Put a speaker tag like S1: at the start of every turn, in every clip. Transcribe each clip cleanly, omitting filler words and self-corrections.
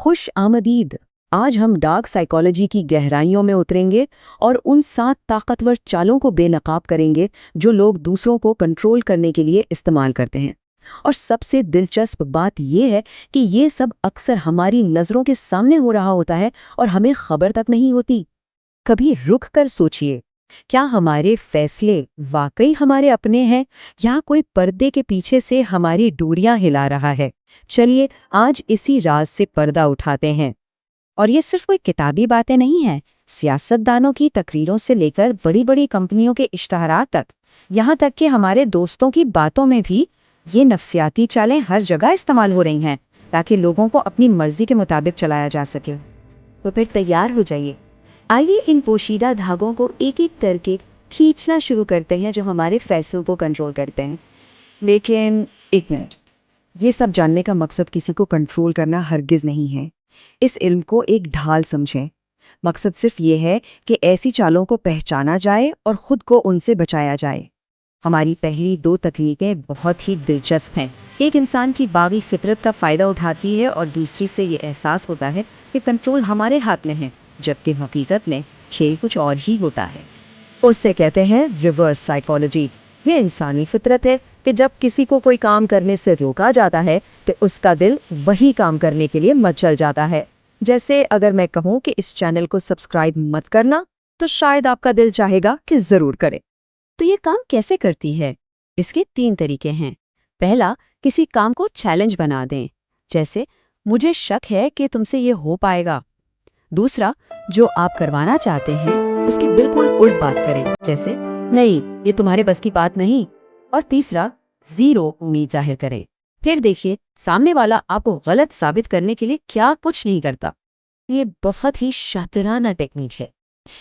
S1: खुश आमदीद। आज हम डार्क साइकोलॉजी की गहराइयों में उतरेंगे और उन 7 ताकतवर चालों को बेनकाब करेंगे जो लोग दूसरों को कंट्रोल करने के लिए इस्तेमाल करते हैं। और सबसे दिलचस्प बात यह है कि ये सब अक्सर हमारी नज़रों के सामने हो रहा होता है और हमें खबर तक नहीं होती। कभी रुक कर सोचिए, क्या हमारे फैसले वाकई हमारे अपने हैं या कोई पर्दे के पीछे से हमारी डोरियां हिला रहा है? चलिए आज इसी राज से पर्दा उठाते हैं। और ये सिर्फ कोई किताबी बातें नहीं हैं। सियासतदानों की तकरीरों से लेकर बड़ी बड़ी कंपनियों के इश्तहारात तक, यहाँ तक कि हमारे दोस्तों की बातों में भी ये नफ्सियाती चालें हर जगह इस्तेमाल हो रही हैं ताकि लोगों को अपनी मर्जी के मुताबिक चलाया जा सके। तो फिर तैयार हो जाइए, आइए इन पोशीदा धागों को एक एक करके खींचना शुरू करते हैं जो हमारे फैसलों को कंट्रोल करते हैं।
S2: लेकिन एक मिनट, ये सब जानने का मकसद किसी को कंट्रोल करना हरगिज नहीं है। इस इल्म को एक ढाल समझें। मकसद सिर्फ ये है कि ऐसी चालों को पहचाना जाए और खुद को उनसे बचाया जाए। हमारी पहली 2 तकनीकें बहुत ही दिलचस्प हैं। एक इंसान की बागी फितरत का फ़ायदा उठाती है और दूसरी से ये एहसास होता है कि कंट्रोल हमारे हाथ में है, जबकि हकीकत में खेल कुछ और ही होता है। उससे कहते हैं रिवर्स साइकोलॉजी। ये इंसानी फितरत है कि जब किसी को कोई काम करने से रोका जाता है तो उसका दिल वही काम करने के लिए मचल जाता है। जैसे अगर मैं कहूँ कि इस चैनल को सब्सक्राइब मत करना, तो शायद आपका दिल चाहेगा कि ज़रूर करें।
S1: तो ये काम कैसे करती है? इसके 3 तरीके हैं। पहला, किसी काम को चैलेंज बना दें, जैसे मुझे शक है कि तुमसे ये हो पाएगा। दूसरा, जो आप करवाना चाहते हैं उसकी बिल्कुल उल्ट बात करें, जैसे नहीं, ये तुम्हारे बस की बात नहीं। और तीसरा, ज़ीरो उम्मीद जाहिर करें। फिर देखिए सामने वाला आपको गलत साबित करने के लिए क्या कुछ नहीं करता। ये बहुत ही शातिराना टेक्निक है।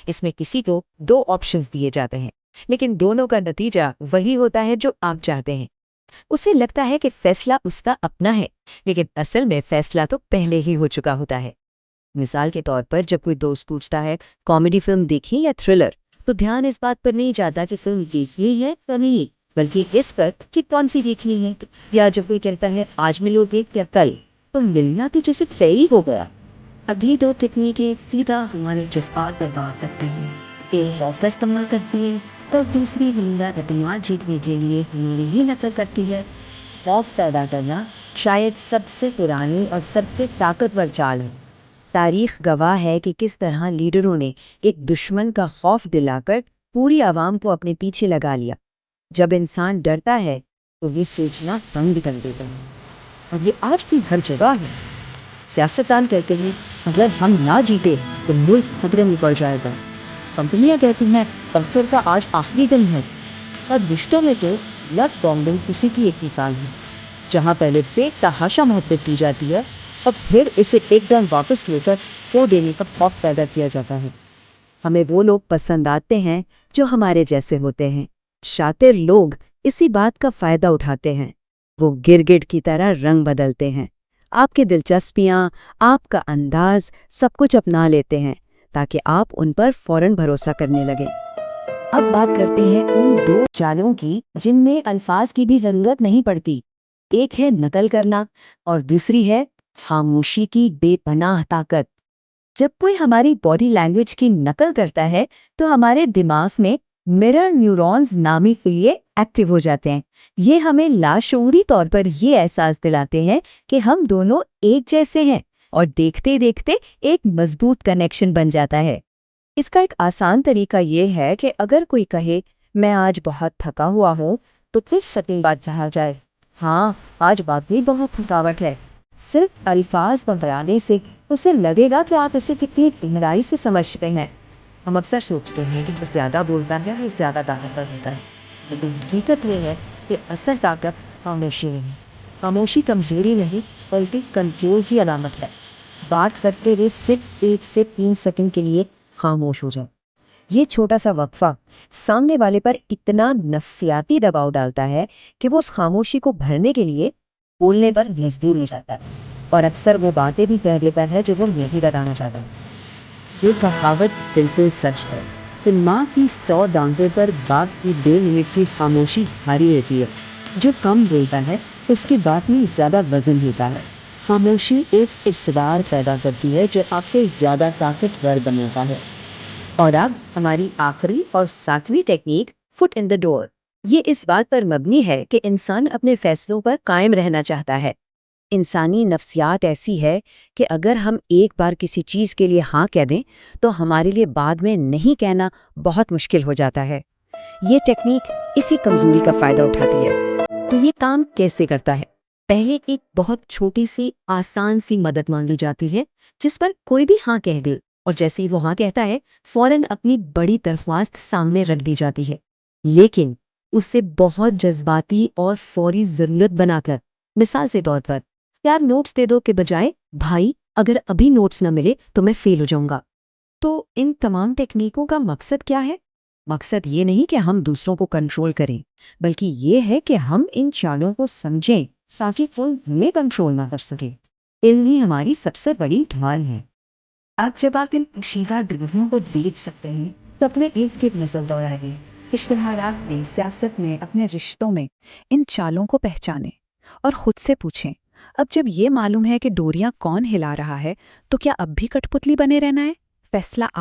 S1: इसमें किसी को 2 ऑप्शंस दिए जाते हैं, लेकिन दोनों का नतीजा वही होता है जो आप चाहते हैं। उसे लगता है कि फैसला उसका अपना है, लेकिन असल में फैसला तो पहले ही हो चुका होता है। मिसाल के तौर पर जब कोई दोस्त पूछता है कॉमेडी फिल्म देखी या थ्रिलर, तो ध्यान इस बात पर नहीं जाता कि फिल्म देखनी है या नहीं, बल्कि इस पर कि कौन सी देखनी है। या जब कोई कहता है आज मिलोगे या कल, तो मिलना तो जैसे तय ही हो गया। अभी 2 तकनीकें सीधा हमारे जज्बात पर बात करते हैं। एक खौफ का इस्तेमाल करती है, तो दूसरी हिंदा एतमाद जीतने के लिए हमारी ही नकल करती है। खौफ पैदा करना शायद सबसे पुरानी और सबसे ताकतवर चाल है। तारीख गवाह है कि किस तरह लीडरों ने एक दुश्मन का खौफ दिलाकर पूरी आवाम को अपने पीछे लगा लिया। जब इंसान डरता है तो ये सोचना बंद कर देता है, और ये आज भी हर जगह है। सियासतदान कहते हैं अगर हम ना जीते तो मुल्क खतरे में पड़ जाएगा। कंपनियां कहती हैं कंफर का आज आखिरी दिन है। और रिश्तों में तो लव बॉम्बिंग किसी की एक मिसाल है, जहाँ पहले बेतहाशा मोहब्बत की जाती है और फिर इसे एकदम वापस लेकर खो देने का खौफ पैदा किया जाता है। हमें वो लोग पसंद आते हैं जो हमारे जैसे होते हैं। शातिर लोग इसी बात का फायदा उठाते हैं। वो गिरगिट की तरह रंग बदलते हैं, आपकी दिलचस्पियाँ, आपका अंदाज, सब कुछ अपना लेते हैं ताकि आप उन पर फौरन भरोसा करने लगें। अब बात करते हैं उन 2 चालों की जिनमें अल्फाज की भी जरूरत नहीं पड़ती। एक है नकल करना और दूसरी है खामोशी की बेपनाह ताकत। जब कोई हमारी बॉडी लैंग्वेज की नकल करता है तो हमारे दिमाग में मिरर न्यूरॉन्स नामी खुलिये एक्टिव हो जाते हैं। ये हमें लाशऊरी तौर पर ये एहसास दिलाते हैं कि हम दोनों एक जैसे हैं, और देखते देखते एक मजबूत कनेक्शन बन जाता है। इसका एक आसान तरीका ये है कि अगर कोई कहे मैं आज बहुत थका हुआ हूँ, तो फिर सटीक बात कहा जाए, हाँ आज वाकई बहुत थकावट है। सिर्फ अल्फाज बदलाने से उसे लगेगा कि आप इसे कितनी गहराई से समझते हैं। हम अक्सर सोचते हैं कि जो ज़्यादा बोलता है वो ज़्यादा ताकतवर होता है, लेकिन हकीकत ये है कि असल ताकत खामोशी नहीं। खामोशी कमजोरी नहीं बल्कि कंट्रोल की अलामत है। बात करते हुए सिर्फ 1 से 3 सेकंड के लिए खामोश हो जाए। ये छोटा सा वक्फा सामने वाले पर इतना नफ्सियाती दबाव डालता है कि वो उस खामोशी को भरने के लिए बोलने पर मजबूर हो जाता है, और अक्सर वो बातें भी कह लेता है जो वो नहीं बताना चाहता। ये कहावत बिल्कुल सच है कि माँ की 100 डांटों पर बाप की 1.5 मिनट की खामोशी भारी रहती है। जो कम बोलता है उसकी बात में ज़्यादा वजन होता है। خاموشی ایک اصرار پیدا کرتی ہے جو آپ کو زیادہ طاقتور بناتا ہے۔ اور اب ہماری آخری اور ساتویں ٹیکنیک، فٹ ان دا ڈور، یہ اس بات پر مبنی ہے کہ انسان اپنے فیصلوں پر قائم رہنا چاہتا ہے۔ انسانی نفسیات ایسی ہے کہ اگر ہم ایک بار کسی چیز کے لیے ہاں کہہ دیں تو ہمارے لیے بعد میں نہیں کہنا بہت مشکل ہو جاتا ہے۔ یہ ٹیکنیک اسی کمزوری کا فائدہ اٹھاتی ہے۔ تو یہ کام کیسے کرتا ہے؟ پہلے ایک بہت چھوٹی سی آسان سی مدد مانگی جاتی ہے جس پر کوئی بھی ہاں کہہ دے، اور جیسے ہی وہ ہاں کہتا ہے فوراً اپنی بڑی درخواست سامنے رکھ دی جاتی ہے، لیکن اسے بہت جذباتی اور فوری ضرورت بنا کر۔ مثال کے طور پر، یار نوٹس دے دو کے بجائے، بھائی اگر ابھی نوٹس نہ ملے تو میں فیل ہو جاؤں گا۔
S2: تو ان تمام ٹیکنیکوں کا مقصد کیا ہے؟ مقصد یہ نہیں کہ ہم دوسروں کو کنٹرول کریں، بلکہ یہ ہے کہ ہم ان چالوں کو سمجھیں تاکہ کوئی ہمیں کنٹرول نہ کر سکے۔ علم ہی ہماری سب سے بڑی ڈھال ہے۔ اب جب آپ ان پوشیدہ ڈگریوں کو دیکھ سکتے ہیں تو اپنے ایک گرد نظر دوڑائیں، اشتہارات میں، سیاست میں، اپنے رشتوں میں ان چالوں کو پہچانیں اور خود سے پوچھیں، اب جب یہ معلوم ہے کہ ڈوریاں کون ہلا رہا ہے تو کیا اب بھی کٹ پتلی بنے رہنا ہے؟ فیصلہ